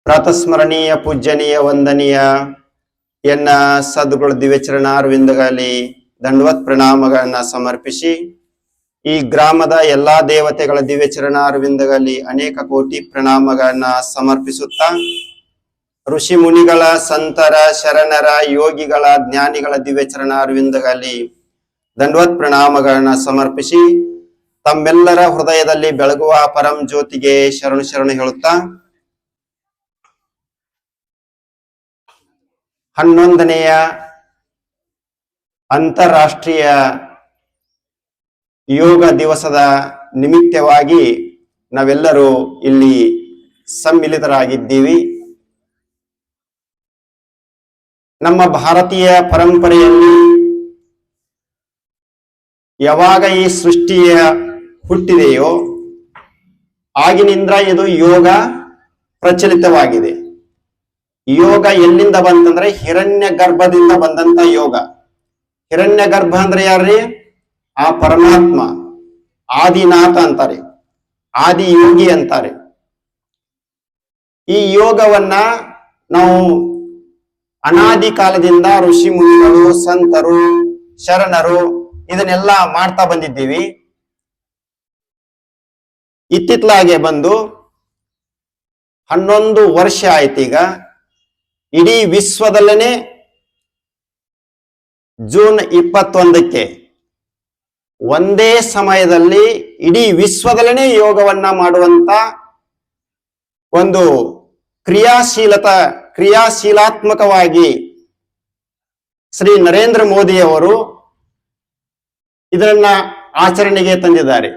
ಪ್ರಾತಸ್ಮರಣೀಯ ಪೂಜ್ಯನೀಯ ವಂದನೀಯ ಎನ್ನ ಸದ್ಗುರು ದಿವ್ಯಚರಣ ಅರವಿಂದಗಳಲ್ಲಿ ದಂಡವತ್ ಪ್ರಣಾಮಗಳನ್ನ ಸಮರ್ಪಿಸಿ ಈ ಗ್ರಾಮದ ಎಲ್ಲಾ ದೇವತೆಗಳ ದಿವ್ಯಚರಣ ಅರವಿಂದಗಳಲ್ಲಿ ಅನೇಕ ಕೋಟಿ ಪ್ರಣಾಮಗಳನ್ನ ಸಮರ್ಪಿಸುತ್ತಾ ಋಷಿ ಮುನಿಗಳ ಸಂತರ ಶರಣರ ಯೋಗಿಗಳ ಜ್ಞಾನಿಗಳ ದಿವ್ಯಚರಣ ಅರವಿಂದಗಳಲ್ಲಿ ದಂಡವತ್ ಪ್ರಣಾಮಗಳನ್ನ ಸಮರ್ಪಿಸಿ ತಮ್ಮೆಲ್ಲರ ಹೃದಯದಲ್ಲಿ ಬೆಳಗುವ ಪರಂ ಜ್ಯೋತಿಗೆ ಶರಣು ಶರಣು ಹೇಳುತ್ತಾ 11ನೆಯ ಅಂತಾರಾಷ್ಟ್ರೀಯ ಯೋಗ ದಿವಸದ ನಿಮಿತ್ತವಾಗಿ ನಾವೆಲ್ಲರೂ ಇಲ್ಲಿ ಸಮ್ಮಿಲಿತರಾಗಿದ್ದೀವಿ. ನಮ್ಮ ಭಾರತೀಯ ಪರಂಪರೆಯಲ್ಲಿ ಯಾವಾಗ ಈ ಸೃಷ್ಟಿಯ ಹುಟ್ಟಿದೆಯೋ ಆಗಿನಿಂದ ಇದು ಯೋಗ ಪ್ರಚಲಿತವಾಗಿದೆ. ಯೋಗ ಎಲ್ಲಿಂದ ಬಂತಂದ್ರೆ ಹಿರಣ್ಯ ಗರ್ಭದಿಂದ ಬಂದಂತ ಯೋಗ. ಹಿರಣ್ಯ ಗರ್ಭ ಅಂದ್ರೆ ಯಾರ್ರಿ? ಆ ಪರಮಾತ್ಮ, ಆದಿನಾಥ ಅಂತಾರೆ, ಆದಿ ಯೋಗಿ ಅಂತಾರೆ. ಈ ಯೋಗವನ್ನ ನಾವು ಅನಾದಿ ಕಾಲದಿಂದ ಋಷಿ ಮುನಿಗಳು, ಸಂತರು, ಶರಣರು ಇದನ್ನೆಲ್ಲ ಮಾಡ್ತಾ ಬಂದಿದ್ದೀವಿ. ಇತ್ತಿತ್ತಲಾಗೆ ಬಂದು 11 ವರ್ಷ ಆಯ್ತೀಗ. ಇಡೀ ವಿಶ್ವದಲ್ಲೇನೆ ಜೂನ್ 21ಕ್ಕೆ ಒಂದೇ ಸಮಯದಲ್ಲಿ ಇಡೀ ವಿಶ್ವದಲ್ಲೇನೆ ಯೋಗವನ್ನ ಮಾಡುವಂತ ಒಂದು ಕ್ರಿಯಾಶೀಲಾತ್ಮಕವಾಗಿ ಶ್ರೀ ನರೇಂದ್ರ ಮೋದಿ ಅವರು ಇದನ್ನ ಆಚರಣೆಗೆ ತಂದಿದ್ದಾರೆ.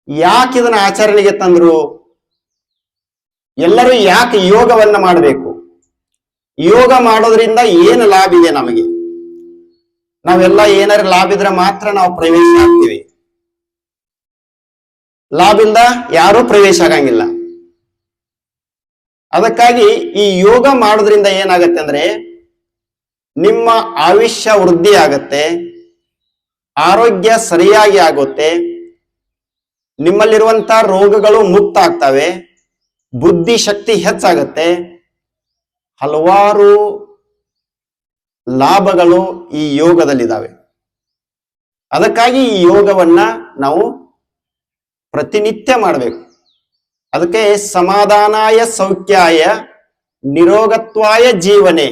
ಯಾಕೆ ಇದನ್ನ ಆಚರಣೆಗೆ ತಂದ್ರು? ಎಲ್ಲರೂ ಯಾಕೆ ಯೋಗವನ್ನ ಮಾಡಬೇಕು? ಯೋಗ ಮಾಡೋದ್ರಿಂದ ಏನು ಲಾಭ ಇದೆ ನಮಗೆ? ನಾವೆಲ್ಲ ಏನಾರು ಲಾಭ ಇದ್ರೆ ಮಾತ್ರ ನಾವು ಪ್ರವೇಶ ಆಗ್ತೀವಿ. ಲಾಭ ಇಲ್ದ ಯಾರೂ ಪ್ರವೇಶ ಆಗಂಗಿಲ್ಲ. ಅದಕ್ಕಾಗಿ ಈ ಯೋಗ ಮಾಡೋದ್ರಿಂದ ಏನಾಗತ್ತೆ ಅಂದ್ರೆ ನಿಮ್ಮ ಆಯುಷ್ಯ ವೃದ್ಧಿ ಆಗತ್ತೆ, ಆರೋಗ್ಯ ಸರಿಯಾಗಿ ಆಗುತ್ತೆ, ನಿಮ್ಮಲ್ಲಿರುವಂತ ರೋಗಗಳು ಮುಕ್ತ ಆಗ್ತವೆ, ಬುದ್ಧಿ ಶಕ್ತಿ ಹೆಚ್ಚಾಗತ್ತೆ, ಹಲವಾರು ಲಾಭಗಳು ಈ ಯೋಗದಲ್ಲಿದ್ದಾವೆ. ಅದಕ್ಕಾಗಿ ಈ ಯೋಗವನ್ನ ನಾವು ಪ್ರತಿನಿತ್ಯ ಮಾಡಬೇಕು. ಅದಕ್ಕೆ ಸಮಾಧಾನಾಯ ಸೌಖ್ಯಾಯ ನಿರೋಗತ್ವಾಯ ಜೀವನೆ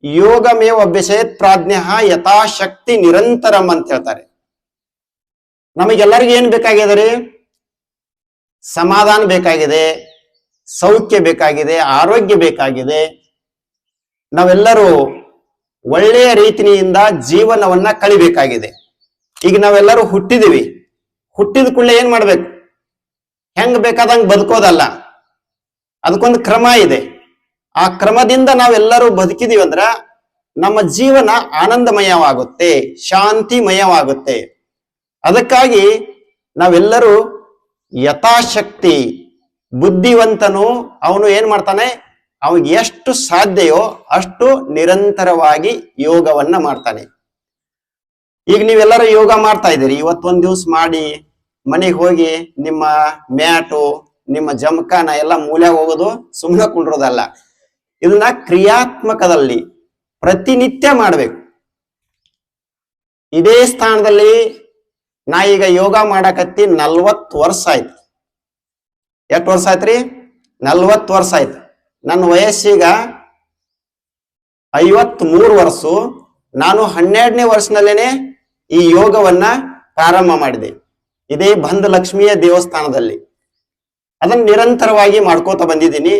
ಯೋಗಮೇವ ಅಭ್ಯಸೇತ್ ಪ್ರಾಜ್ಞ ಯಥಾಶಕ್ತಿ ನಿರಂತರಂ ಅಂತ ಹೇಳ್ತಾರೆ. ನಮಗೆಲ್ಲರಿಗೂ ಏನ್ ಬೇಕಾಗಿದೆ ರೀ? ಸಮಾಧಾನ ಬೇಕಾಗಿದೆ, ಸೌಖ್ಯ ಬೇಕಾಗಿದೆ, ಆರೋಗ್ಯ ಬೇಕಾಗಿದೆ. ನಾವೆಲ್ಲರೂ ಒಳ್ಳೆಯ ರೀತಿಯಿಂದ ಜೀವನವನ್ನ ಕಳಿಬೇಕಾಗಿದೆ. ಈಗ ನಾವೆಲ್ಲರೂ ಹುಟ್ಟಿದೀವಿ, ಹುಟ್ಟಿದ ಕೂಡಲೇ ಏನ್ ಮಾಡ್ಬೇಕು? ಹೆಂಗ್ ಬೇಕಾದಂಗ್ ಬದುಕೋದಲ್ಲ, ಅದಕ್ಕೊಂದು ಕ್ರಮ ಇದೆ. ಆ ಕ್ರಮದಿಂದ ನಾವೆಲ್ಲರೂ ಬದುಕಿದೀವಿ ಅಂದ್ರ ನಮ್ಮ ಜೀವನ ಆನಂದಮಯವಾಗುತ್ತೆ, ಶಾಂತಿಮಯವಾಗುತ್ತೆ. ಅದಕ್ಕಾಗಿ ನಾವೆಲ್ಲರೂ ಯಥಾಶಕ್ತಿ ಬುದ್ಧಿವಂತನು ಅವನು ಏನ್ ಮಾಡ್ತಾನೆ? ಅವನಿಗೆ ಎಷ್ಟು ಸಾಧ್ಯವೋ ಅಷ್ಟು ನಿರಂತರವಾಗಿ ಯೋಗವನ್ನ ಮಾಡ್ತಾನೆ. ಈಗ ನೀವೆಲ್ಲರೂ ಯೋಗ ಮಾಡ್ತಾ ಇದ್ದೀರಿ. ಇವತ್ತೊಂದ್ ದಿವ್ಸ ಮಾಡಿ ಮನೆಗೆ ಹೋಗಿ ನಿಮ್ಮ ಮ್ಯಾಟು, ನಿಮ್ಮ ಜಮಖಾನ ಎಲ್ಲ ಮೂಲ್ಯಾಗ ಹೋಗೋದು, ಸುಮ್ಮನೆ ಕುಂಡ್ರೋದಲ್ಲ. ಇದನ್ನ ಕ್ರಿಯಾತ್ಮಕದಲ್ಲಿ ಪ್ರತಿನಿತ್ಯ ಮಾಡ್ಬೇಕು. ಇದೇ ಸ್ಥಾನದಲ್ಲಿ ನಾ ಈಗ ಯೋಗ ಮಾಡಕತ್ತಿ 40 ವರ್ಷ ಆಯ್ತು. ಎಷ್ಟು ವರ್ಷ ಆಯ್ತ್ರಿ? 40 ವರ್ಷ ಆಯ್ತು. ನನ್ನ ವಯಸ್ಸೀಗ 53 ವರ್ಷ. ನಾನು 12ನೇ ವರ್ಷನಲ್ಲೇನೆ ಈ ಯೋಗವನ್ನ ಪ್ರಾರಂಭ ಮಾಡಿದೆ, ಇದೇ ಬಂಧ ಲಕ್ಷ್ಮಿಯ ದೇವಸ್ಥಾನದಲ್ಲಿ. ಅದನ್ನ ನಿರಂತರವಾಗಿ ಮಾಡ್ಕೋತ ಬಂದಿದ್ದೀನಿ.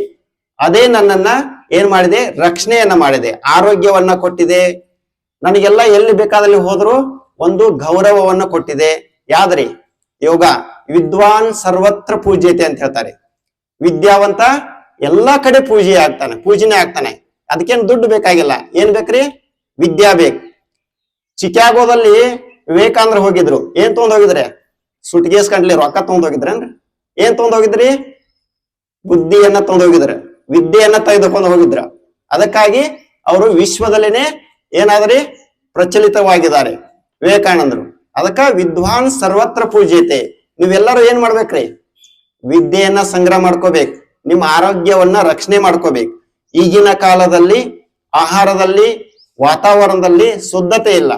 ಅದೇ ನನ್ನನ್ನ ಏನ್ ಮಾಡಿದೆ? ರಕ್ಷಣೆಯನ್ನ ಮಾಡಿದೆ, ಆರೋಗ್ಯವನ್ನ ಕೊಟ್ಟಿದೆ. ನನಗೆಲ್ಲ ಎಲ್ಲಿ ಬೇಕಾದಲ್ಲಿ ಹೋದ್ರು ಒಂದು ಗೌರವವನ್ನ ಕೊಟ್ಟಿದೆ. ಯಾವ್ದ್ರಿ? ಯೋಗ. ವಿದ್ವಾನ್ ಸರ್ವತ್ರ ಪೂಜ್ಯತೆ ಅಂತ ಹೇಳ್ತಾರೆ. ವಿದ್ಯಾವಂತ ಎಲ್ಲಾ ಕಡೆ ಪೂಜನೆ ಆಗ್ತಾನೆ. ಅದಕ್ಕೇನು ದುಡ್ಡು ಬೇಕಾಗಿಲ್ಲ. ಏನ್ ಬೇಕ್ರಿ? ವಿದ್ಯಾ ಬೇಕು. ಚಿಕಾಗೋದಲ್ಲಿ ವಿವೇಕಾನಂದ್ರ ಹೋಗಿದ್ರು. ಏನ್ ತಗೊಂಡ್ ಹೋಗಿದ್ರೆ? ಸುಟ್ಗೇಸ್ ಕಂಡ್ಲಿ ರೊಕ್ಕ ತಗೊಂಡ್ ಹೋಗಿದ್ರೇನ್ರಿ? ಏನ್ ತಗೊಂಡ್ ಹೋಗಿದ್ರಿ? ಬುದ್ಧಿಯನ್ನ ತಗೊಂಡ್ ಹೋಗಿದ್ರ, ವಿದ್ಯೆಯನ್ನ ತೆಗೆದುಕೊಂಡು ಹೋಗಿದ್ರ. ಅದಕ್ಕಾಗಿ ಅವರು ವಿಶ್ವದಲ್ಲೇನೆ ಏನಾದ್ರಿ ಪ್ರಚಲಿತವಾಗಿದ್ದಾರೆ ವಿವೇಕಾನಂದರು. ಅದಕ್ಕ ವಿದ್ವಾನ್ ಸರ್ವತ್ರ ಪೂಜ್ಯತೆ. ನೀವೆಲ್ಲರೂ ಏನ್ ಮಾಡ್ಬೇಕ್ರಿ? ವಿದ್ಯೆಯನ್ನ ಸಂಗ್ರಹ ಮಾಡ್ಕೋಬೇಕು, ನಿಮ್ಮ ಆರೋಗ್ಯವನ್ನ ರಕ್ಷಣೆ ಮಾಡ್ಕೋಬೇಕು. ಈಗಿನ ಕಾಲದಲ್ಲಿ ಆಹಾರದಲ್ಲಿ, ವಾತಾವರಣದಲ್ಲಿ ಶುದ್ಧತೆ ಇಲ್ಲ.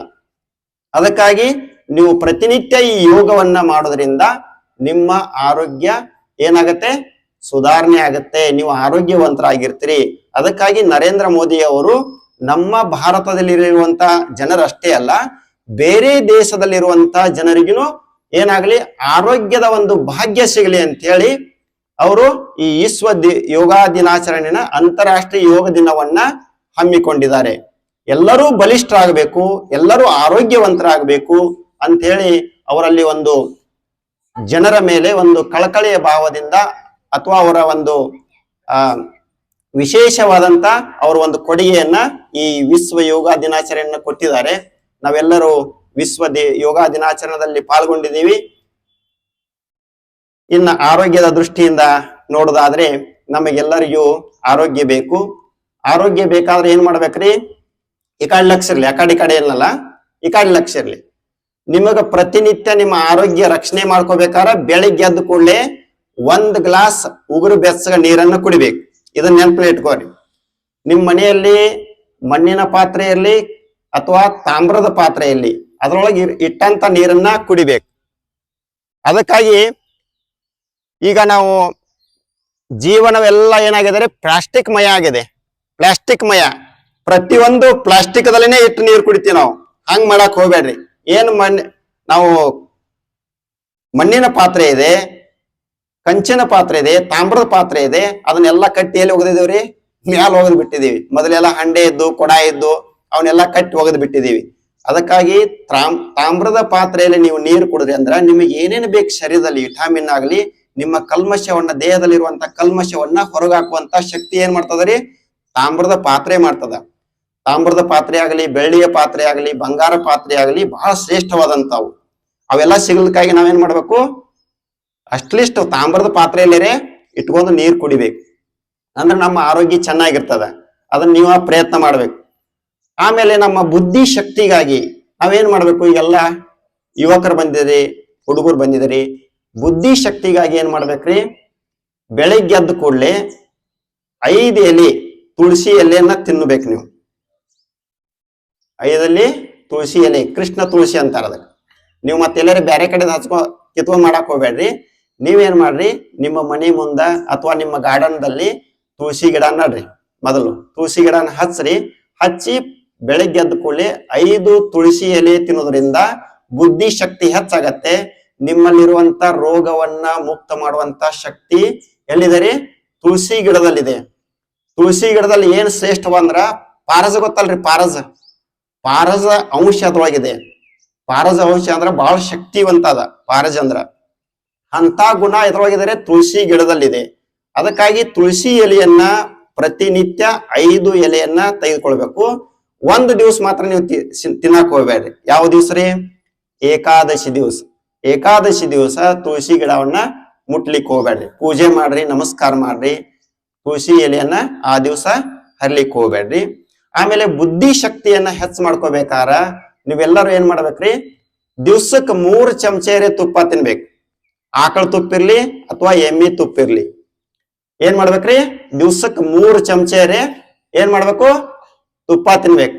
ಅದಕ್ಕಾಗಿ ನೀವು ಪ್ರತಿನಿತ್ಯ ಈ ಯೋಗವನ್ನ ಮಾಡೋದ್ರಿಂದ ನಿಮ್ಮ ಆರೋಗ್ಯ ಏನಾಗತ್ತೆ, ಸುಧಾರಣೆ ಆಗತ್ತೆ, ನೀವು ಆರೋಗ್ಯವಂತರಾಗಿರ್ತೀರಿ. ಅದಕ್ಕಾಗಿ ನರೇಂದ್ರ ಮೋದಿ ಅವರು ನಮ್ಮ ಭಾರತದಲ್ಲಿರುವಂತ ಜನರಷ್ಟೇ ಅಲ್ಲ, ಬೇರೆ ದೇಶದಲ್ಲಿರುವಂತ ಜನರಿಗೂ ಏನಾಗ್ಲಿ ಆರೋಗ್ಯದ ಒಂದು ಭಾಗ್ಯ ಸಿಗಲಿ ಅಂತ ಹೇಳಿ ಅವರು ಈ ಯೋಗ ದಿನಾಚರಣೆನ ಅಂತಾರಾಷ್ಟ್ರೀಯ ಯೋಗ ದಿನವನ್ನ ಹಮ್ಮಿಕೊಂಡಿದ್ದಾರೆ. ಎಲ್ಲರೂ ಬಲಿಷ್ಠರಾಗಬೇಕು, ಎಲ್ಲರೂ ಆರೋಗ್ಯವಂತರಾಗಬೇಕು ಅಂತ ಹೇಳಿ ಅವರಲ್ಲಿ ಒಂದು ಜನರ ಮೇಲೆ ಒಂದು ಕಳಕಳಿಯ ಭಾವದಿಂದ ಅಥವಾ ಅವರ ಒಂದು ವಿಶೇಷವಾದಂತ ಅವರ ಒಂದು ಕೊಡುಗೆಯನ್ನ ಈ ವಿಶ್ವ ಯೋಗ ದಿನಾಚರಣೆಯನ್ನು ಕೊಟ್ಟಿದ್ದಾರೆ. ನಾವೆಲ್ಲರೂ ಯೋಗ ದಿನಾಚರಣೆಯಲ್ಲಿ ಪಾಲ್ಗೊಂಡಿದ್ದೀವಿ. ಇನ್ನು ಆರೋಗ್ಯದ ದೃಷ್ಟಿಯಿಂದ ನೋಡೋದಾದ್ರೆ ನಮಗೆಲ್ಲರಿಗೂ ಆರೋಗ್ಯ ಬೇಕು. ಆರೋಗ್ಯ ಬೇಕಾದ್ರೆ ಏನ್ ಮಾಡ್ಬೇಕ್ರಿ, ಈ ಕಡೆ ಲಕ್ಷ ಇರ್ಲಿ, ಈ ಕಡೆ ಏನಲ್ಲ, ಈ ಕಡೆ ಲಕ್ಷ ಇರ್ಲಿ. ನಿಮಗ ಪ್ರತಿನಿತ್ಯ ನಿಮ್ಮ ಆರೋಗ್ಯ ರಕ್ಷಣೆ ಮಾಡ್ಕೋಬೇಕಾದ್ರೆ ಬೆಳಿಗ್ಗೆ ಎದ್ದು ಕೂಡಲೇ 1 ಗ್ಲಾಸ್ ಉಗುರು ಬೆಚ್ಚಗ ನೀರನ್ನು ಕುಡಿಬೇಕು. ಇದನ್ನ ನೆನಪಲ್ಲಿ ಇಟ್ಕೋರಿ. ನಿಮ್ಮ ಮನೆಯಲ್ಲಿ ಮಣ್ಣಿನ ಪಾತ್ರೆ ಇರಲಿ ಅಥವಾ ತಾಮ್ರದ ಪಾತ್ರೆ ಇರಲಿ, ಅದರೊಳಗೆ ಇಟ್ಟಂತ ನೀರನ್ನ ಕುಡಿಬೇಕು. ಅದಕ್ಕಾಗಿ ಈಗ ನಾವು ಜೀವನವೆಲ್ಲ ಏನಾಗಿದೆ, ಪ್ಲಾಸ್ಟಿಕ್ ಮಯ ಆಗಿದೆ. ಪ್ಲಾಸ್ಟಿಕ್ ಮಯ, ಪ್ರತಿಯೊಂದು ಪ್ಲಾಸ್ಟಿಕ್ ದಲ್ಲಿನೇ ಇಟ್ಟು ನೀರು ಕುಡಿತೀವಿ ನಾವು. ಹಂಗ್ ಮಾಡಕ್ ಹೋಗ್ಬೇಡ್ರಿ. ಏನು ನಾವು ಮಣ್ಣಿನ ಪಾತ್ರೆ ಇದೆ, ಕಂಚಿನ ಪಾತ್ರೆ ಇದೆ, ತಾಮ್ರದ ಪಾತ್ರೆ ಇದೆ, ಅದನ್ನೆಲ್ಲ ಕಟ್ಟಿ ಎಲ್ಲಿ ಒಗದಿದೀವ್ರಿ, ಮ್ಯಾಲ ಒಗದ್ ಬಿಟ್ಟಿದೀವಿ. ಮೊದಲೆಲ್ಲ ಹಂಡೆ ಇದ್ದು ಕೊಡ ಇದ್ದು ಅವನ್ನೆಲ್ಲ ಕಟ್ಟಿ ಒಗದ್ ಬಿಟ್ಟಿದೀವಿ. ಅದಕ್ಕಾಗಿ ತಾಮ್ರದ ಪಾತ್ರೆಯಲ್ಲಿ ನೀವು ನೀರು ಕುಡಿದ್ರಿ ಅಂದ್ರ ನಿಮಗೆ ಏನೇನು ಬೇಕು ಶರೀರದಲ್ಲಿ, ವಿಟಾಮಿನ್ ಆಗ್ಲಿ, ನಿಮ್ಮ ಕಲ್ಮಶವನ್ನ, ದೇಹದಲ್ಲಿರುವಂತ ಕಲ್ಮಶವನ್ನ ಹೊರಗಾಕುವಂತ ಶಕ್ತಿ ಏನ್ ಮಾಡ್ತದ್ರಿ, ತಾಮ್ರದ ಪಾತ್ರೆ ಮಾಡ್ತದ. ತಾಮ್ರದ ಪಾತ್ರೆ ಆಗಲಿ, ಬೆಳ್ಳಿಯ ಪಾತ್ರೆ ಆಗಲಿ, ಬಂಗಾರ ಪಾತ್ರೆ ಆಗಲಿ ಬಹಳ ಶ್ರೇಷ್ಠವಾದಂತವು. ಅವೆಲ್ಲ ಸಿಗಲಿಕ್ಕಾಗಿ ನಾವೇನ್ ಮಾಡ್ಬೇಕು, ಅಟ್ಲೀಸ್ಟ್ ತಾಮ್ರದ ಪಾತ್ರೆಯಲ್ಲೇ ಇಟ್ಕೊಂಡು ನೀರು ಕುಡಿಬೇಕು. ಅಂದ್ರೆ ನಮ್ಮ ಆರೋಗ್ಯ ಚೆನ್ನಾಗಿರ್ತದ. ಅದನ್ನ ನೀವು ಪ್ರಯತ್ನ ಮಾಡ್ಬೇಕು. ಆಮೇಲೆ ನಮ್ಮ ಬುದ್ಧಿ ಶಕ್ತಿಗಾಗಿ ನಾವೇನ್ ಮಾಡ್ಬೇಕು, ಈಗೆಲ್ಲ ಯುವಕರು ಬಂದಿದ್ರಿ, ಹುಡುಗರು ಬಂದಿದ್ರಿ, ಬುದ್ಧಿ ಶಕ್ತಿಗಾಗಿ ಏನ್ ಮಾಡ್ಬೇಕ್ರಿ, ಬೆಳಿಗ್ಗೆ ಎದ್ದ ಕೂಡಲೇ 5 ಎಲೆ ತುಳಸಿ ಎಲೆಯನ್ನ ತಿನ್ಬೇಕು ನೀವು. 5 ಎಲೆ ತುಳಸಿ ಎಲೆ, ಕೃಷ್ಣ ತುಳಸಿ ಅಂತಾರ ಅದಕ್ಕೆ. ನೀವು ಮತ್ತೆ ಎಲ್ಲರೂ ಬೇರೆ ಕಡೆ ಕಿತ್ಕೊಂಡ್ ಮಾಡಕ್ ಹೋಗ್ಬೇಡ್ರಿ. ನೀವೇನ್ ಮಾಡ್ರಿ, ನಿಮ್ಮ ಮನೆ ಮುಂದ ಅಥವಾ ನಿಮ್ಮ ಗಾರ್ಡನ್ದಲ್ಲಿ ತುಳಸಿ ಗಿಡ ನಡ್ರಿ. ಮೊದಲು ತುಳಸಿ ಗಿಡನ ಹಚ್ಚಿ ಬೆಳಿಗ್ಗೆ ಎದ್ದ ಕೂಡಲೇ 5 ತುಳಸಿ ಎಲೆ ತಿನ್ನೋದ್ರಿಂದ ಬುದ್ಧಿ ಶಕ್ತಿ ಹೆಚ್ಚಾಗತ್ತೆ. ನಿಮ್ಮಲ್ಲಿರುವಂತ ರೋಗವನ್ನ ಮುಕ್ತ ಮಾಡುವಂತ ಶಕ್ತಿ ಎಲ್ಲಿದೆ, ತುಳಸಿ ಗಿಡದಲ್ಲಿದೆ. ತುಳಸಿ ಗಿಡದಲ್ಲಿ ಏನ್ ಶ್ರೇಷ್ಠವಂದ್ರ ಪಾರಜ ಗೊತ್ತಲ್ರಿ, ಪಾರಜ ಅಂಶ ಅದ್ರೊಳಗಿದೆ. ಪಾರಜ ಅಂಶ ಅಂದ್ರ ಬಹಳ ಶಕ್ತಿವಂತ ಅದ ಪಾರಜ ಅಂದ್ರ. ಅಂತ ಗುಣ ಎದ್ರೊಳಗಿದರೆ ತುಳಸಿ ಗಿಡದಲ್ಲಿದೆ. ಅದಕ್ಕಾಗಿ ತುಳಸಿ ಎಲೆಯನ್ನ ಪ್ರತಿನಿತ್ಯ 5 ಎಲೆಯನ್ನ ತೆಗೆದುಕೊಳ್ಬೇಕು. 1 ದಿವಸ ಮಾತ್ರ ನೀವು ತಿನ್ನಕ್ ಹೋಗ್ಬೇಡ್ರಿ. ಯಾವ ದಿವಸ ರೀ, ಏಕಾದಶಿ ದಿವಸ. ಏಕಾದಶಿ ದಿವಸ ತುಳಸಿ ಗಿಡವನ್ನ ಮುಟ್ಲಿಕ್ಕೆ ಹೋಗ್ಬೇಡ್ರಿ. ಪೂಜೆ ಮಾಡ್ರಿ, ನಮಸ್ಕಾರ ಮಾಡ್ರಿ. ತುಳಸಿ ಎಲೆಯನ್ನ ಆ ದಿವಸ ಹರ್ಲಿಕ್ಕೆ ಹೋಗ್ಬೇಡ್ರಿ. ಆಮೇಲೆ ಬುದ್ಧಿ ಶಕ್ತಿಯನ್ನ ಹೆಚ್ಚು ಮಾಡ್ಕೋಬೇಕಾರ ನೀವೆಲ್ಲರೂ ಏನ್ ಮಾಡ್ಬೇಕ್ರಿ, ದಿವ್ಸಕ್ಕೆ 3 ಚಮಚೆ ತುಪ್ಪ ತಿನ್ಬೇಕು. ಆಕಳ ತುಪ್ಪಿರ್ಲಿ ಅಥವಾ ಎಮ್ಮಿ ತುಪ್ಪಿರ್ಲಿ. ಏನ್ ಮಾಡ್ಬೇಕ್ರಿ, ದಿವ್ಸಕ್ಕೆ 3 ಚಮಚೆ ಏನ್ ಮಾಡ್ಬೇಕು, ತುಪ್ಪ ತಿನ್ಬೇಕು.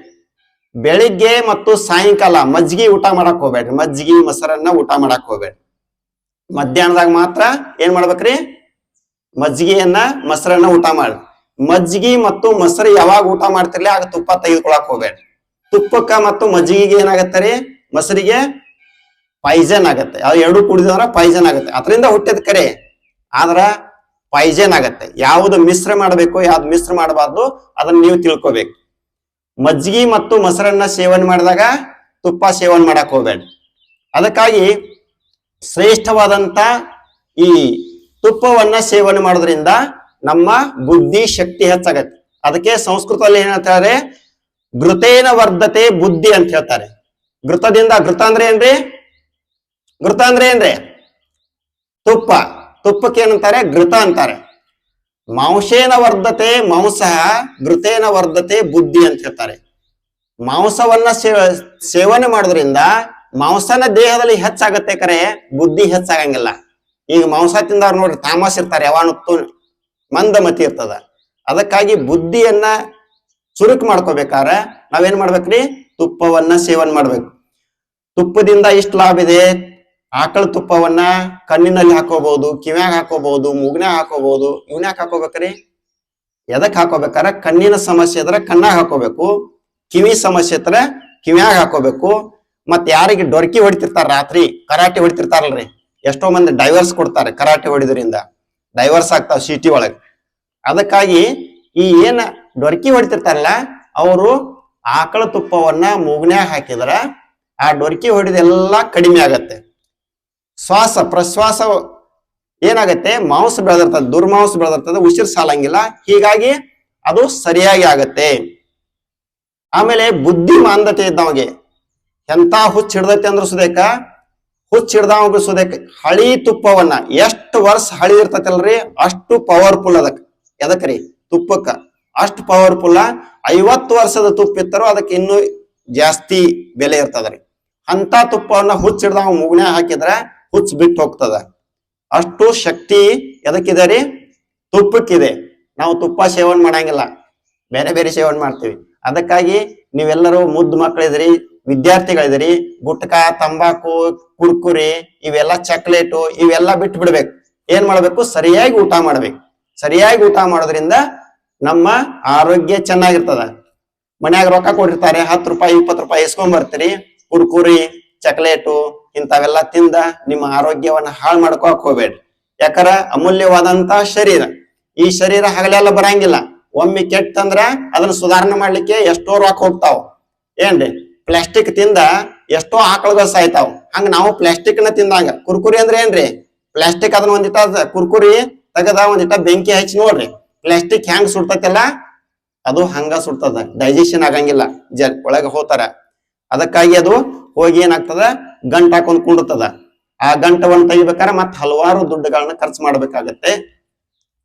ಬೆಳಿಗ್ಗೆ ಮತ್ತು ಸಾಯಂಕಾಲ ಮಜ್ಜಿಗೆ ಊಟ ಮಾಡಕ್ ಹೋಗ್ಬೇಡ್ರಿ. ಮಜ್ಜಿಗೆ ಮೊಸರನ್ನ ಊಟ ಮಾಡಕ್ ಹೋಗ್ಬೇಡ್ರಿ. ಮಧ್ಯಾಹ್ನದಾಗ ಮಾತ್ರ ಏನ್ ಮಾಡ್ಬೇಕ್ರಿ, ಮಜ್ಜಿಗೆಯನ್ನ ಮೊಸರನ್ನ ಊಟ ಮಾಡ್ರಿ. ಮಜ್ಜಿಗೆ ಮತ್ತು ಮೊಸರು ಯಾವಾಗ ಊಟ ಮಾಡ್ತಿರ್ಲಿ ಆಗ ತುಪ್ಪ ತೆಗೆದುಕೊಳಕ್ ಹೋಗ್ಬೇಡ್ರಿ. ತುಪ್ಪಕ್ಕ ಮತ್ತು ಮಜ್ಜಿಗೆಗೆ ಏನಾಗತ್ತೆ, ಮೊಸರಿಗೆ ಪಾಯ್ಸನ್ ಆಗತ್ತೆ. ಅವ್ 2 ಕುಡಿದ್ರ ಪಾಯ್ಸನ್ ಆಗತ್ತೆ. ಅದರಿಂದ ಹುಟ್ಟಿದ ಕರೆ ಆದ್ರ ಪಾಯ್ಸನ್ ಆಗತ್ತೆ. ಯಾವ್ದು ಮಿಶ್ರ ಮಾಡ್ಬೇಕು, ಯಾವ್ದು ಮಿಶ್ರ ಮಾಡಬಾರ್ದು ಅದನ್ನ ನೀವು ತಿಳ್ಕೊಬೇಕು. ಮಜ್ಜಿಗೆ ಮತ್ತು ಮೊಸರನ್ನ ಸೇವನೆ ಮಾಡಿದಾಗ ತುಪ್ಪ ಸೇವನೆ ಮಾಡಕ್ ಹೋಗ್ಬೇಡ್ರಿ. ಅದಕ್ಕಾಗಿ ಶ್ರೇಷ್ಠವಾದಂತ ಈ ತುಪ್ಪವನ್ನ ಸೇವನೆ ಮಾಡೋದ್ರಿಂದ ನಮ್ಮ ಬುದ್ಧಿ ಶಕ್ತಿ ಹೆಚ್ಚಾಗತ್ತೆ. ಅದಕ್ಕೆ ಸಂಸ್ಕೃತದಲ್ಲಿ ಏನ್ ಹೇಳ್ತಾರೆ, ಘೃತೇನ ವರ್ಧತೆ ಬುದ್ಧಿ ಅಂತ ಹೇಳ್ತಾರೆ. ಘೃತದಿಂದ, ಘೃತ ಅಂದ್ರೆ ಏನ್ರಿ, ಘೃತ ಅಂದ್ರೆ ಏನ್ರಿ, ತುಪ್ಪ. ತುಪ್ಪಕ್ಕೆ ಏನಂತಾರೆ, ಘೃತ ಅಂತಾರೆ. ಮಾಂಸೇನ ವರ್ಧತೆ ಮಾಂಸ, ಘೃತೇನ ವರ್ಧತೆ ಬುದ್ಧಿ ಅಂತ ಹೇಳ್ತಾರೆ. ಮಾಂಸವನ್ನ ಸೇವನೆ ಮಾಡೋದ್ರಿಂದ ಮಾಂಸನ ದೇಹದಲ್ಲಿ ಹೆಚ್ಚಾಗತ್ತೆ, ಕರೆ ಬುದ್ಧಿ ಹೆಚ್ಚಾಗಂಗಿಲ್ಲ. ಈಗ ಮಾಂಸ ತಿಂದವ್ರು ನೋಡ್ರಿ ತಾಮಸ್ ಇರ್ತಾರೆ. ಯಾವತ್ತು ಮಂದಮತಿ ಇರ್ತದ. ಅದಕ್ಕಾಗಿ ಬುದ್ಧಿಯನ್ನ ಚುರುಕು ಮಾಡ್ಕೋಬೇಕಾರ ನಾವೇನ್ ಮಾಡ್ಬೇಕ್ರಿ, ತುಪ್ಪವನ್ನ ಸೇವನೆ ಮಾಡ್ಬೇಕು. ತುಪ್ಪದಿಂದ ಇಷ್ಟು ಲಾಭ ಇದೆ. ಆಕಳ ತುಪ್ಪವನ್ನ ಕಣ್ಣಿನಲ್ಲಿ ಹಾಕೋಬಹುದು, ಕಿವ್ಯಾಗ ಹಾಕೋಬಹುದು, ಮೂಗ್ನ್ಯಾಗ ಹಾಕೋಬಹುದು. ಇವ್ನ್ಯಾಕ ಹಾಕೋಬೇಕ್ರಿ, ಎದಕ್ ಹಾಕೋಬೇಕಾರ, ಕಣ್ಣಿನ ಸಮಸ್ಯೆ ಇದ್ರೆ ಕಣ್ಣಾಗ ಹಾಕೋಬೇಕು, ಕಿವಿ ಸಮಸ್ಯೆ ಇದ್ರೆ ಕಿವ್ಯಾಗ ಹಾಕೋಬೇಕು. ಮತ್ ಯಾರಿಗೆ ಡೊರ್ಕಿ ಹೊಡಿತಿರ್ತಾರ, ರಾತ್ರಿ ಕರಾಟೆ ಹೊಡಿತಿರ್ತಾರಲ್ರಿ, ಎಷ್ಟೋ ಮಂದಿ ಡೈವರ್ಸ್ ಕೊಡ್ತಾರೆ ಕರಾಟೆ ಹೊಡಿದ್ರಿಂದ, ಡೈವರ್ಸ್ ಆಗ್ತಾವ ಸಿಟಿ ಒಳಗೆ. ಅದಕ್ಕಾಗಿ ಈ ಏನ ಡೊರ್ಕಿ ಹೊಡಿತಿರ್ತಾರಲ್ಲ ಅವರು ಆಕಳ ತುಪ್ಪವನ್ನ ಮೂಗ್ನ್ಯಾಗ ಹಾಕಿದ್ರ ಆ ಡೊರ್ಕಿ ಹೊಡಿದೆಲ್ಲ ಕಡಿಮೆ ಆಗತ್ತೆ. ಶ್ವಾಸ ಪ್ರಶ್ವಾಸ ಏನಾಗತ್ತೆ, ಮಾಂಸ ಬೆಳೆದಿರ್ತದೆ, ದುರ್ಮಾಂಸ ಬೆಳೆದಿರ್ತದೆ, ಉಸಿರು ಸಾಲಂಗಿಲ್ಲ. ಹೀಗಾಗಿ ಅದು ಸರಿಯಾಗಿ ಆಗತ್ತೆ. ಆಮೇಲೆ ಬುದ್ಧಿ ಮಾಂದ್ಯತೆ ಇದ್ದವಗೆ ಎಂತ ಹುಚ್ಚ ಹಿಡ್ದೈತಿ ಅಂದ್ರ ಸುದೇಕ, ಹುಚ್ಚ ಹಿಡ್ದವಾಗ ಸುದೇಕ ಹಳಿ ತುಪ್ಪವನ್ನ ಎಷ್ಟು ವರ್ಷ ಹಳಿ ಇರ್ತೈತಲ್ರಿ ಅಷ್ಟು ಪವರ್ಫುಲ್ ಅದಕ್ಕೆ. ಎದಕ್ರಿ, ತುಪ್ಪಕ್ಕ ಅಷ್ಟು ಪವರ್ಫುಲ್. 50 ವರ್ಷದ ತುಪ್ಪ ಇತ್ತರೋ ಅದಕ್ಕೆ ಇನ್ನೂ ಜಾಸ್ತಿ ಬೆಲೆ ಇರ್ತದ್ರಿ. ಅಂತ ತುಪ್ಪವನ್ನ ಹುಚ್ಚ ಹಿಡ್ದವ ಮುಗ್ನ್ಯಾಗ ಹಾಕಿದ್ರ ಹುಚ್ಚ ಬಿಟ್ಟು ಹೋಗ್ತದ. ಅಷ್ಟು ಶಕ್ತಿ ಎದಕ್ಕಿದೆ ರೀ, ತುಪ್ಪಕ್ಕಿದೆ. ನಾವು ತುಪ್ಪ ಸೇವನೆ ಮಾಡಂಗಿಲ್ಲ, ಬೇರೆ ಬೇರೆ ಸೇವನೆ ಮಾಡ್ತೀವಿ. ಅದಕ್ಕಾಗಿ ನೀವೆಲ್ಲರೂ ಮುದ್ದು ಮಕ್ಕಳಿದ್ರಿ, ವಿದ್ಯಾರ್ಥಿಗಳಿದ್ರಿ, ಗುಟ್ಕ, ತಂಬಾಕು, ಕುರ್ಕುರಿ, ಇವೆಲ್ಲ ಚಾಕ್ಲೇಟು ಇವೆಲ್ಲ ಬಿಟ್ಟು ಬಿಡ್ಬೇಕು. ಏನ್ ಮಾಡ್ಬೇಕು, ಸರಿಯಾಗಿ ಊಟ ಮಾಡ್ಬೇಕು. ಸರಿಯಾಗಿ ಊಟ ಮಾಡೋದ್ರಿಂದ ನಮ್ಮ ಆರೋಗ್ಯ ಚೆನ್ನಾಗಿರ್ತದ. ಮನ್ಯಾಗ ರೊಕ್ಕ ಕೊಟ್ಟಿರ್ತಾರೆ, 10 ರೂಪಾಯಿ 20 ರೂಪಾಯಿ ಇಸ್ಕೊಂಡ್ ಬರ್ತೀರಿ, ಕುರ್ಕುರಿ ಚಾಕ್ಲೇಟು ಇಂಥವೆಲ್ಲ ತಿಂದ ನಿಮ್ಮ ಆರೋಗ್ಯವನ್ನ ಹಾಳು ಮಾಡ್ಕೋಕ್ ಹೋಗ್ಬೇಡ್ರಿ. ಯಾಕಂದ್ರ ಅಮೂಲ್ಯವಾದಂತ ಶರೀರ, ಈ ಶರೀರ ಹಗಲೆಲ್ಲ ಬರಂಗಿಲ್ಲ. ಒಮ್ಮೆ ಕೆಟ್ಟಂದ್ರ ಅದನ್ನ ಸುಧಾರಣೆ ಮಾಡ್ಲಿಕ್ಕೆ ಎಷ್ಟೋ ರೊಕ್ಕ ಹೋಗ್ತಾವ. ಏನ್ರಿ, ಪ್ಲಾಸ್ಟಿಕ್ ತಿಂದ ಎಷ್ಟೋ ಆಕಳುಗಳು ಸಾಯ್ತಾವ. ಹಂಗ ನಾವು ಪ್ಲಾಸ್ಟಿಕ್ ನ ತಿಂದಾಗ, ಕುರ್ಕುರಿ ಅಂದ್ರೆ ಏನ್ರಿ, ಪ್ಲಾಸ್ಟಿಕ್ ಅದನ್ನ ಒಂದಿಟ ಕುರ್ಕುರಿ ತೆಗದ ಒಂದಿಟ ಬೆಂಕಿ ಹಚ್ಚಿ ನೋಡ್ರಿ, ಪ್ಲಾಸ್ಟಿಕ್ ಹೆಂಗ್ ಸುಡ್ತೈತಲ್ಲ ಅದು ಹಂಗ ಸುಡ್ತದ, ಡೈಜೆಷನ್ ಆಗಂಗಿಲ್ಲ, ಒಳಗ ಹೋತಾರ. ಅದಕ್ಕಾಗಿ ಅದು ಹೋಗಿ ಏನಾಗ್ತದ, ಗಂಟ ಹಾಕೊಂಡ್ ಕುಂಡಿರ್ತದ. ಆ ಗಂಟವನ್ನು ತೆಗಿಬೇಕಾರ ಮತ್ ಹಲವಾರು ದುಡ್ಡುಗಳನ್ನ ಖರ್ಚು ಮಾಡ್ಬೇಕಾಗತ್ತೆ.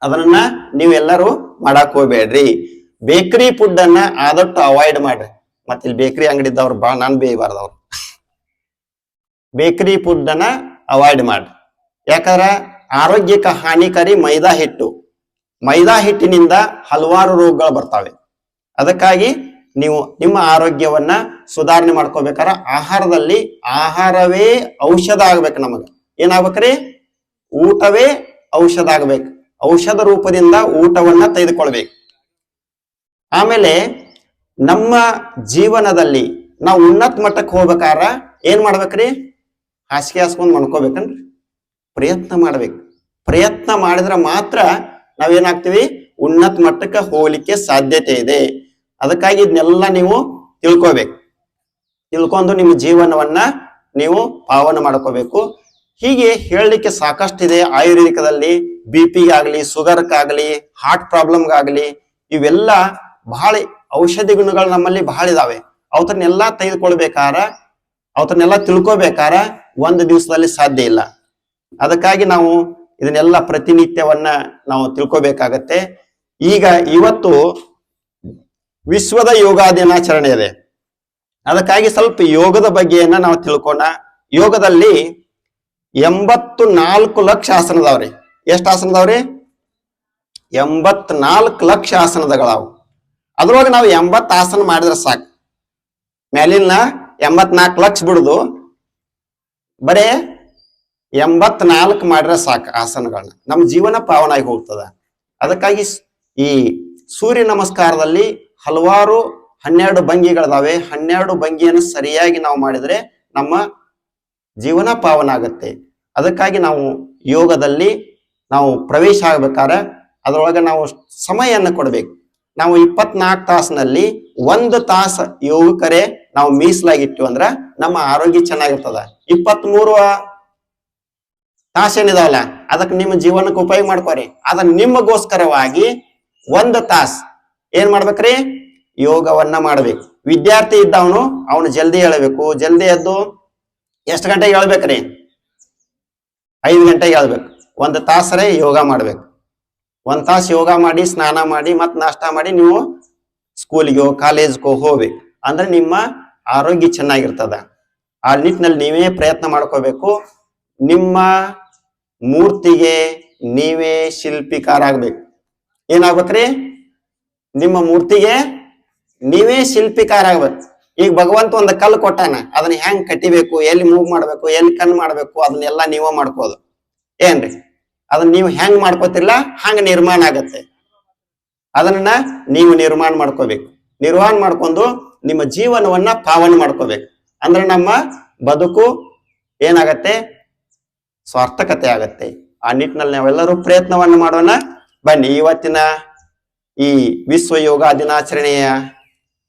ಅದನ್ನ ನೀವೆಲ್ಲರೂ ಮಾಡಕ್ ಹೋಗ್ಬೇಡ್ರಿ. ಬೇಕರಿ ಫುಡ್ ಅನ್ನ ಆದಷ್ಟು ಅವಾಯ್ಡ್ ಮಾಡ್ರಿ. ಮತ್ತೆ ಇಲ್ಲಿ ಬೇಕರಿ ಅಂಗಡಿ ಇದ್ದವ್ರು ಬಾ ನಾನ್ ಬೇಯಬಾರ್ದವ್ರು. ಬೇಕರಿ ಫುಡ್ ಅನ್ನ ಅವಾಯ್ಡ್ ಮಾಡ್ರಿ. ಯಾಕಂದ್ರ ಆರೋಗ್ಯಕ್ಕೆ ಹಾನಿಕಾರಿ ಮೈದಾ ಹಿಟ್ಟು. ಮೈದಾ ಹಿಟ್ಟಿನಿಂದ ಹಲವಾರು ರೋಗಗಳು ಬರ್ತಾವೆ. ಅದಕ್ಕಾಗಿ ನೀವು ನಿಮ್ಮ ಆರೋಗ್ಯವನ್ನ ಸುಧಾರಣೆ ಮಾಡ್ಕೋಬೇಕಾರ ಆಹಾರದಲ್ಲಿ, ಆಹಾರವೇ ಔಷಧ ಆಗ್ಬೇಕು. ನಮಗ ಏನಾಗ್ಬೇಕ್ರಿ, ಊಟವೇ ಔಷಧ ಆಗ್ಬೇಕು. ಔಷಧ ರೂಪದಿಂದ ಊಟವನ್ನ ತೆಗೆದುಕೊಳ್ಬೇಕು. ಆಮೇಲೆ ನಮ್ಮ ಜೀವನದಲ್ಲಿ ನಾವು ಉನ್ನತ ಮಟ್ಟಕ್ಕೆ ಹೋಗ್ಬೇಕಾರ ಏನ್ ಮಾಡ್ಬೇಕ್ರಿ, ಹಾಸಿಗೆ ಹಾಸ್ಕೊಂಡ್ ಮಾಡ್ಕೋಬೇಕನ್ರಿ, ಪ್ರಯತ್ನ ಮಾಡ್ಬೇಕು. ಪ್ರಯತ್ನ ಮಾಡಿದ್ರೆ ಮಾತ್ರ ನಾವೇನಾಗ್ತೀವಿ, ಉನ್ನತ ಮಟ್ಟಕ್ಕೆ ಹೋಗ್ಲಿಕ್ಕೆ ಸಾಧ್ಯತೆ ಇದೆ. ಅದಕ್ಕಾಗಿ ಇದನ್ನೆಲ್ಲ ನೀವು ತಿಳ್ಕೋಬೇಕು. ತಿಳ್ಕೊಂಡು ನಿಮ್ಮ ಜೀವನವನ್ನ ನೀವು ಪಾವನ ಮಾಡ್ಕೋಬೇಕು. ಹೀಗೆ ಹೇಳಲಿಕ್ಕೆ ಸಾಕಷ್ಟಿದೆ. ಆಯುರ್ವೇದಿಕದಲ್ಲಿ BP-ಗಾಗ್ಲಿ, ಶುಗರ್ಗಾಗ್ಲಿ, ಹಾರ್ಟ್ ಪ್ರಾಬ್ಲಮ್ಗಾಗ್ಲಿ ಇವೆಲ್ಲ ಬಹಳ ಔಷಧಿ ಗುಣಗಳು ನಮ್ಮಲ್ಲಿ ಬಹಳ ಇದಾವೆ. ಅವತನ್ನೆಲ್ಲ ತೆಗೆದುಕೊಳ್ಬೇಕಾರ, ಅವತನ್ನೆಲ್ಲ ತಿಳ್ಕೋಬೇಕಾರ ಒಂದು ದಿವಸದಲ್ಲಿ ಸಾಧ್ಯ ಇಲ್ಲ. ಅದಕ್ಕಾಗಿ ನಾವು ಇದನ್ನೆಲ್ಲ ಪ್ರತಿನಿತ್ಯವನ್ನ ನಾವು ತಿಳ್ಕೋಬೇಕಾಗತ್ತೆ. ಈಗ ಇವತ್ತು ವಿಶ್ವದ ಯೋಗ ದಿನಾಚರಣೆ ಇದೆ. ಅದಕ್ಕಾಗಿ ಸ್ವಲ್ಪ ಯೋಗದ ಬಗ್ಗೆಯನ್ನ ನಾವು ತಿಳ್ಕೋಣ. ಯೋಗದಲ್ಲಿ 84 ಲಕ್ಷ ಆಸನದವ್ರಿ. ಎಷ್ಟು ಆಸನದವ್ರಿ? 84 ಲಕ್ಷ ಆಸನದಗಳವು. ಅದ್ರೊಳಗೆ ನಾವು 80 ಆಸನ ಮಾಡಿದ್ರೆ ಸಾಕು. ಮೇಲಿನ 84 ಲಕ್ಷ ಬಿಡುದು, ಬರೇ 84 ಮಾಡಿದ್ರೆ ಸಾಕು ಆಸನಗಳನ್ನ. ನಮ್ಮ ಜೀವನ ಪಾವನ ಆಗಿ ಹೋಗ್ತದ. ಅದಕ್ಕಾಗಿ ಈ ಸೂರ್ಯ ನಮಸ್ಕಾರದಲ್ಲಿ ಹಲವಾರು 12 ಭಂಗಿಗಳಿದಾವೆ. 12 ಭಂಗಿಯನ್ನು ಸರಿಯಾಗಿ ನಾವು ಮಾಡಿದ್ರೆ ನಮ್ಮ ಜೀವನ ಪಾವನ ಆಗತ್ತೆ. ಅದಕ್ಕಾಗಿ ನಾವು ಯೋಗದಲ್ಲಿ ನಾವು ಪ್ರವೇಶ ಆಗ್ಬೇಕಾದ್ರೆ ಅದರೊಳಗೆ ನಾವು ಸಮಯನ್ನ ಕೊಡ್ಬೇಕು. ನಾವು 24 ತಾಸಿನಲ್ಲಿ 1 ತಾಸು ಯೋಗಕರೆ ನಾವು ಮೀಸಲಾಗಿಟ್ಟು ಅಂದ್ರ ನಮ್ಮ ಆರೋಗ್ಯ ಚೆನ್ನಾಗಿರ್ತದ. 23 ತಾಸೇನಿದಾವಲ್ಲ ಅದಕ್ಕೆ ನಿಮ್ಮ ಜೀವನಕ್ಕೆ ಉಪಯೋಗ ಮಾಡ್ಕೋರಿ. ಅದ ನಿಮಗೋಸ್ಕರವಾಗಿ 1 ತಾಸು ಏನ್ ಮಾಡ್ಬೇಕ್ರಿ, ಯೋಗವನ್ನ ಮಾಡ್ಬೇಕು. ವಿದ್ಯಾರ್ಥಿ ಇದ್ದವನು ಅವನು ಜಲ್ದಿ ಹೇಳ್ಬೇಕು. ಜಲ್ದಿ ಎದ್ದು ಎಷ್ಟು ಗಂಟೆಗೆ ಹೇಳ್ಬೇಕ್ರಿ? 5 ಗಂಟೆಗೆ ಹೇಳ್ಬೇಕು. 1 ತಾಸರೇ ಯೋಗ ಮಾಡ್ಬೇಕು. 1 ತಾಸು ಯೋಗ ಮಾಡಿ, ಸ್ನಾನ ಮಾಡಿ, ಮತ್ ನಾಷ್ಟ ಮಾಡಿ ನೀವು ಸ್ಕೂಲಿಗೋ ಕಾಲೇಜ್ಗೋ ಹೋಗ್ಬೇಕು. ಅಂದ್ರೆ ನಿಮ್ಮ ಆರೋಗ್ಯ ಚೆನ್ನಾಗಿರ್ತದ. ಆ ನಿಟ್ಟಿನಲ್ಲಿ ನೀವೇ ಪ್ರಯತ್ನ ಮಾಡ್ಕೋಬೇಕು. ನಿಮ್ಮ ಮೂರ್ತಿಗೆ ನೀವೇ ಶಿಲ್ಪಿಕಾರ ಆಗ್ಬೇಕು. ಏನಾಗ್ಬೇಕ್ರಿ? ನಿಮ್ಮ ಮೂರ್ತಿಗೆ ನೀವೇ ಶಿಲ್ಪಿಕಾರ ಆಗ್ಬೇಕು. ಈಗ ಭಗವಂತ ಒಂದು ಕಲ್ಲು ಕೊಟ್ಟಾನ, ಅದನ್ನ ಹೆಂಗ್ ಕಟ್ಟಿಬೇಕು, ಎಲ್ಲಿ ಮೂವ್ ಮಾಡ್ಬೇಕು, ಎಲ್ಲಿ ಕಣ್ ಮಾಡ್ಬೇಕು, ಅದನ್ನೆಲ್ಲ ನೀವೇ ಮಾಡ್ಕೋದು ಏನ್ರಿ? ಅದನ್ನ ನೀವು ಹೆಂಗ್ ಮಾಡ್ಕೋತಿರ್ಲ ಹಂಗ ನಿರ್ಮಾಣ ಆಗತ್ತೆ. ಅದನ್ನ ನೀವು ನಿರ್ಮಾಣ ಮಾಡ್ಕೋಬೇಕು. ನಿರ್ಮಾಣ ಮಾಡ್ಕೊಂಡು ನಿಮ್ಮ ಜೀವನವನ್ನ ಪಾವನ ಮಾಡ್ಕೋಬೇಕು. ಅಂದ್ರೆ ನಮ್ಮ ಬದುಕು ಏನಾಗತ್ತೆ? ಸಾರ್ಥಕತೆ ಆಗತ್ತೆ. ಆ ನಿಟ್ಟಿನಲ್ಲಿ ನಾವೆಲ್ಲರೂ ಪ್ರಯತ್ನವನ್ನು ಮಾಡೋಣ. ಬನ್ನಿ, ಇವತ್ತಿನ ಈ ವಿಶ್ವ ಯೋಗ ದಿನಾಚರಣೆಯ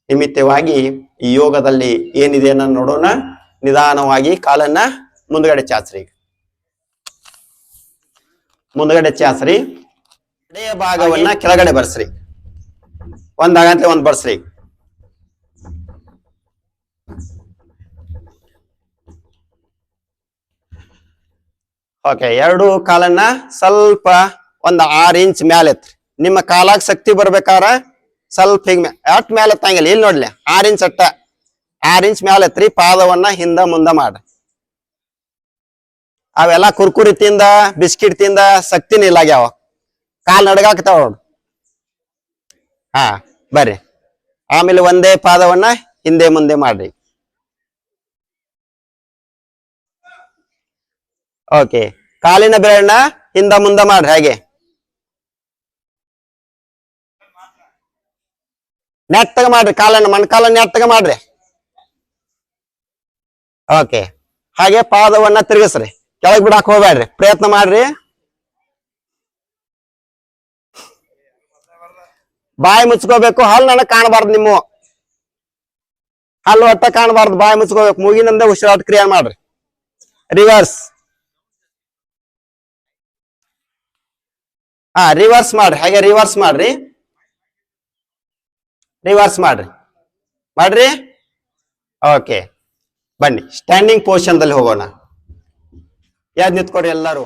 ನಿಮಿತ್ತವಾಗಿ ಈ ಯೋಗದಲ್ಲಿ ಏನಿದೆ ಅನ್ನೋ ನೋಡೋಣ. ನಿಧಾನವಾಗಿ ಕಾಲನ್ನ ಮುಂದ್ಗಡೆ ಚಾಚ್ರಿ. ಮುಂದ್ಗಡೆ ಚಾಚ್ರಿ. ಎಡೆಯ ಭಾಗವನ್ನ ಕೆಳಗಡೆ ಬರ್ಸ್ರಿ. ಒಂದಾಗಂತಲೇ ಒಂದ್ ಬರ್ಸ್ರಿ. ಓಕೆ, ಎರಡು ಕಾಲನ್ನ ಸ್ವಲ್ಪ ಒಂದ್ 6 ಇಂಚ್ ಮ್ಯಾಲ ಎತ್ರಿ. ನಿಮ್ಮ ಕಾಲಾಗ ಶಕ್ತಿ ಬರ್ಬೇಕಾರ ಸ್ವಲ್ಪ ಹಿಂಗ್ ಅಟ್ ಮ್ಯಾಲ ಎತ್ತಂಗಿಲ್ಲ. ಇಲ್ಲಿ ನೋಡ್ಲಿ 6 ಇಂಚ್ ಅಟ್ಟ 6 ಇಂಚ್ ಮ್ಯಾಲ ಎತ್ರಿ. ಪಾದವನ್ನ ಹಿಂದ ಮುಂದ ಮಾಡ್ರಿ. ಅವೆಲ್ಲ ಕುರ್ಕುರಿ ತಿಂದ ಬಿಸ್ಕಿಟ್ ತಿಂದ ಶಕ್ತಿನ ಇಲ್ಲಾಗ್ಯಾವ, ಕಾಲ್ ನಡ್ಗಾಕ್ತಾವ ನೋಡ್ರಿ. ಹಾ ಬರ್ರಿ. ಆಮೇಲೆ ಒಂದೇ ಪಾದವನ್ನ ಹಿಂದೆ ಮುಂದೆ ಮಾಡ್ರಿ. ಓಕೆ, ಕಾಲಿನ ಬೆರಳನ್ನ ಹಿಂದ ಮುಂದ ಮಾಡ್ರಿ. ಹಾಗೆ ನೆಟ್ಟಗ ಮಾಡ್ರಿ. ಕಾಲನ್ನ ಮೊಣಕಾಲನ್ನ ನೆಟ್ಟಗ ಮಾಡ್ರಿ. ಓಕೆ, ಹಾಗೆ ಪಾದವನ್ನ ತಿರುಗಿಸ್ರಿ. ಕೆಳಗ್ ಬಿಡಾಕ್ ಹೋಗ್ಬೇಡ್ರಿ, ಪ್ರಯತ್ನ ಮಾಡ್ರಿ. ಬಾಯಿ ಮುಚ್ಕೋಬೇಕು. ಹಲ್ಲು ನನಗ್ ಕಾಣಬಾರ್ದು. ನಿಮ್ಮ ಹಲ್ಲು ಒಟ್ಟ ಕಾಣಬಾರ್ದು, ಬಾಯಿ ಮುಚ್ಕೋಬೇಕು. ಮೂಗಿನಿಂದ ಉಸಿರಾಟ ಕ್ರಿಯೆ ಮಾಡ್ರಿ. ರಿವರ್ಸ್. ರಿವರ್ಸ್ ಮಾಡ್ರಿ. ಹಾಗೆ ರಿವರ್ಸ್ ಮಾಡ್ರಿ. ರಿವರ್ಸ್ ಮಾಡ್ರಿ. ಮಾಡ್ರಿ. ಓಕೆ, ಬನ್ನಿ ಸ್ಟ್ಯಾಂಡಿಂಗ್ ಪೊಸಿಷನ್ ದಲ್ಲಿ ಹೋಗೋಣ. ಯಾವ್ದು ನಿಂತ್ಕೊಡ್ರಿ ಎಲ್ಲರೂ.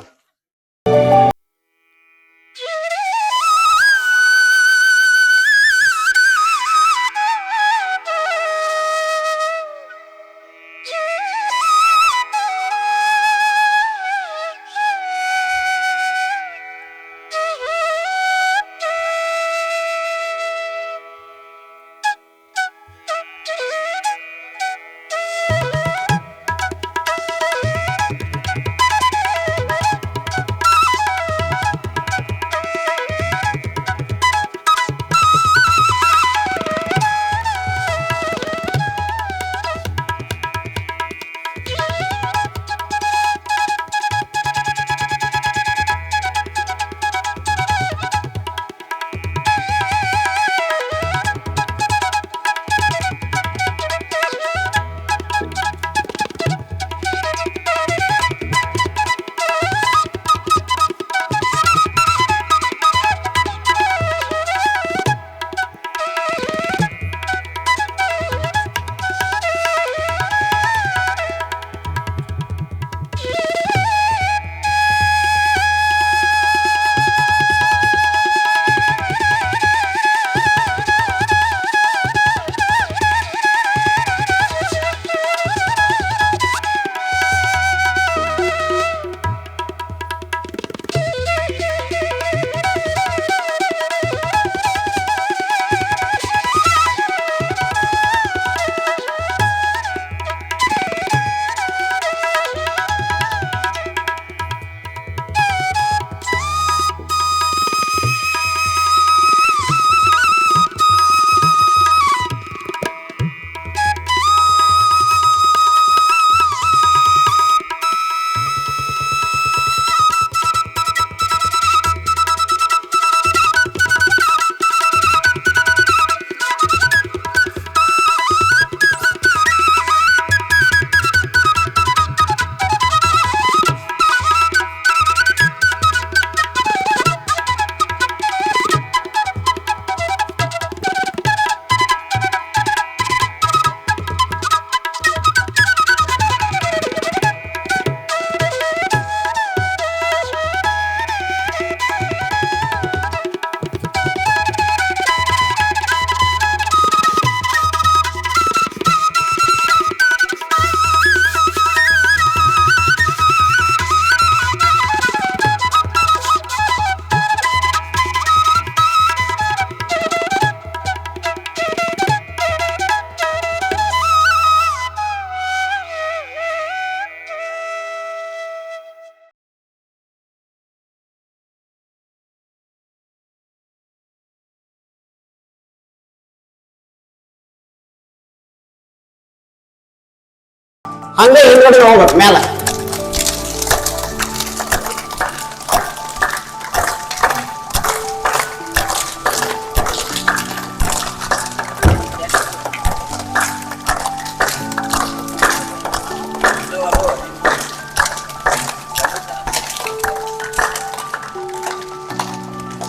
ಹಂಗೆ ಹಿಂದ್ಗಡೆ ಹೋಗ್ಬೇಕು ಮೇಲೆ.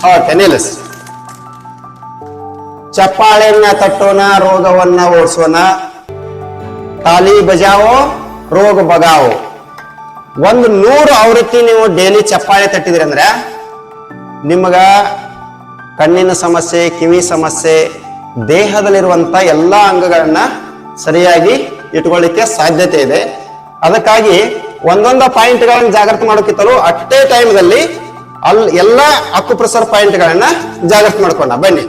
ಓಕೆ, ನಿಲ್ಲಿಸ್. ಚಪ್ಪಾಳೆಯನ್ನ ತಟ್ಟೋಣ, ರೋಗವನ್ನ ಓಡಿಸೋಣ. ತಾಲಿ ಬಜಾವೋ, ರೋಗ ಬಗಾವೋ. 100 ಆವೃತ್ತಿ ನೀವು ಡೈಲಿ ಚಪ್ಪಾಳೆ ತಟ್ಟಿದ್ರಿ ಅಂದ್ರೆ ನಿಮಗ ಕಣ್ಣಿನ ಸಮಸ್ಯೆ, ಕಿವಿ ಸಮಸ್ಯೆ, ದೇಹದಲ್ಲಿರುವಂತ ಎಲ್ಲಾ ಅಂಗಗಳನ್ನ ಸರಿಯಾಗಿ ಇಟ್ಕೊಳ್ಳಿಕ್ಕೆ ಸಾಧ್ಯತೆ ಇದೆ. ಅದಕ್ಕಾಗಿ ಒಂದೊಂದು ಪಾಯಿಂಟ್ಗಳನ್ನ ಜಾಗ್ರತೆ ಮಾಡೋಕ್ಕಿಂತಲೂ ಅಷ್ಟೇ ಟೈಮ್ದಲ್ಲಿ ಎಲ್ಲ ಅಕ್ಯುಪ್ರೆಷರ್ ಪಾಯಿಂಟ್ಗಳನ್ನ ಜಾಗ್ರತೆ ಮಾಡ್ಕೊಂಡ ಬನ್ನಿ.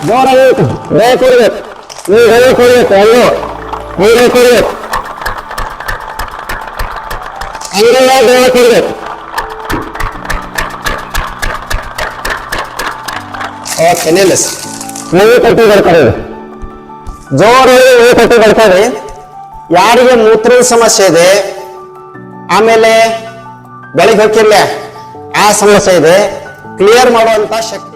ಜೋರಾಗಿ ರೇಖ ಕೊಡ್ಬೇಕು, ನೀವು ರೇಖ ಕೊಡ್ಬೇಕು, ಅಲ್ಲೋ ನೀವು ರೇಖ ಕೊಡ್ಬೇಕು, ಹಂಗೆಲ್ಲ ರೇಖ ಕೊಡ್ಬೇಕು. ಓಕೆ, ನಿಲ್ಲಿಸ್. ನೀವು ಕಟ್ಟಿ ಬರ್ಕೊಳ್ಳಿ, ಜೋರಾಗಿ ನೀವು ಕಟ್ಟಿ ಬರ್ಕೊಳ್ಳಿ. ಯಾರಿಗೆ ಮೂತ್ರದ ಸಮಸ್ಯೆ ಇದೆ, ಆಮೇಲೆ ಬೆಳಿಗ್ಗೆ ಹೋಗಿಲ್ಲ ಆ ಸಮಸ್ಯೆ ಇದೆ, ಕ್ಲಿಯರ್ ಮಾಡುವಂತ ಶಕ್ತಿ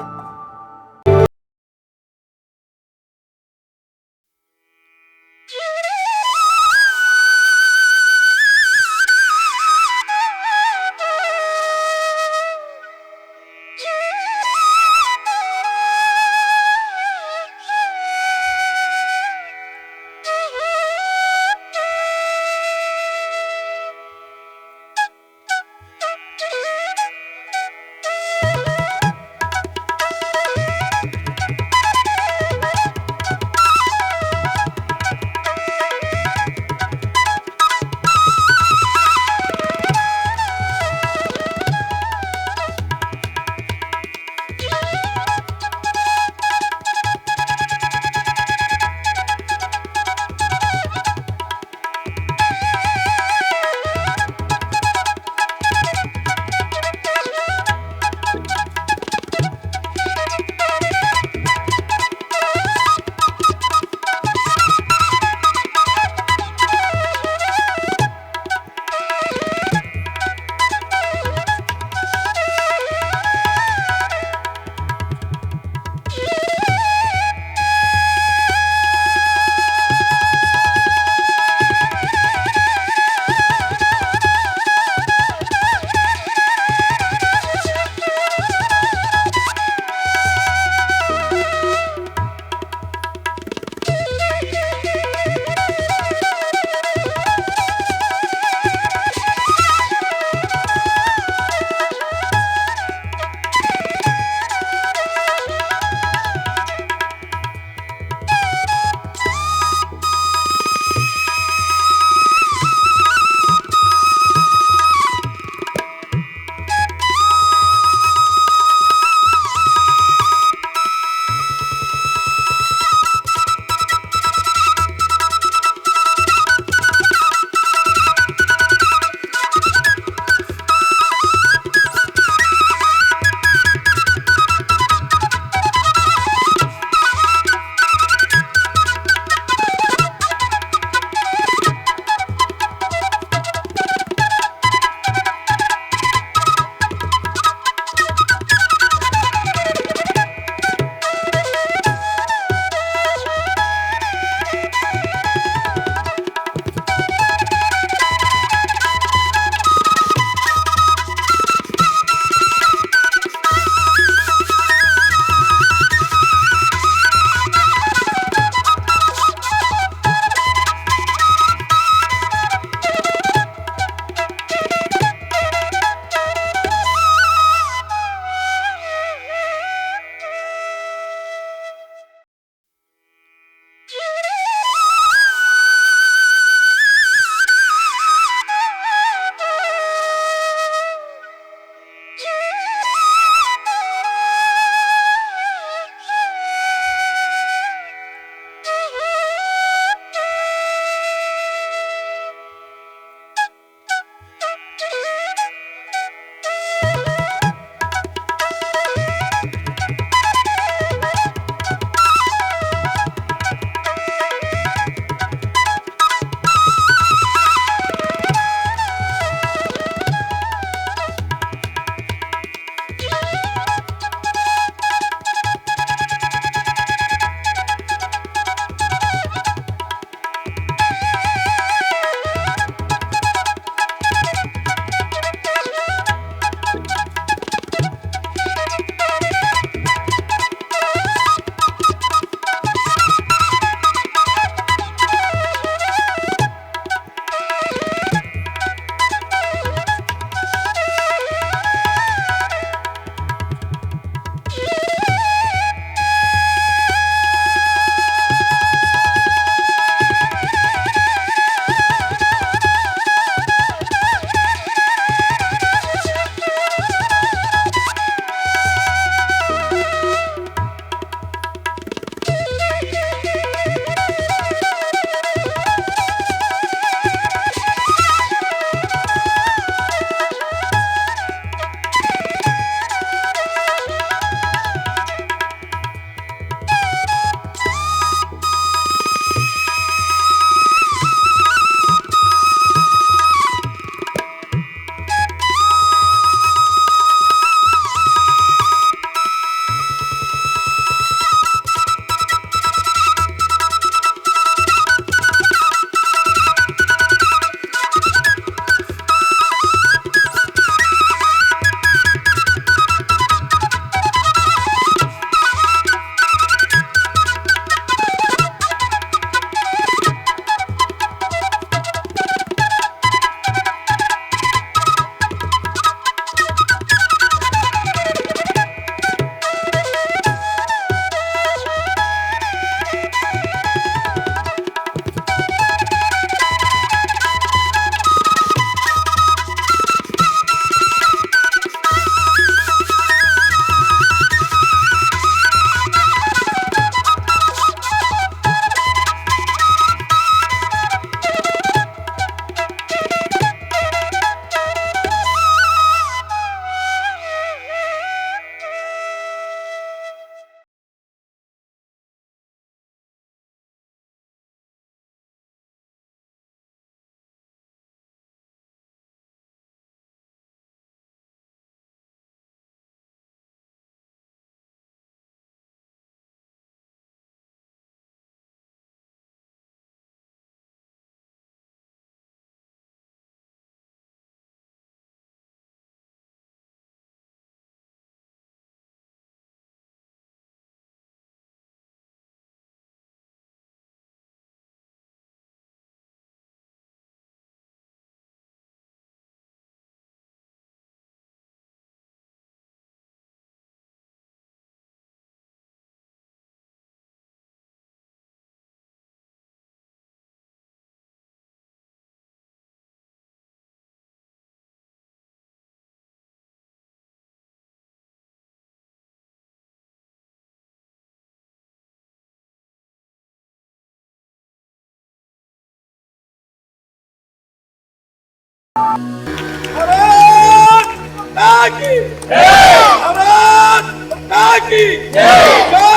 की भारत माता की जय।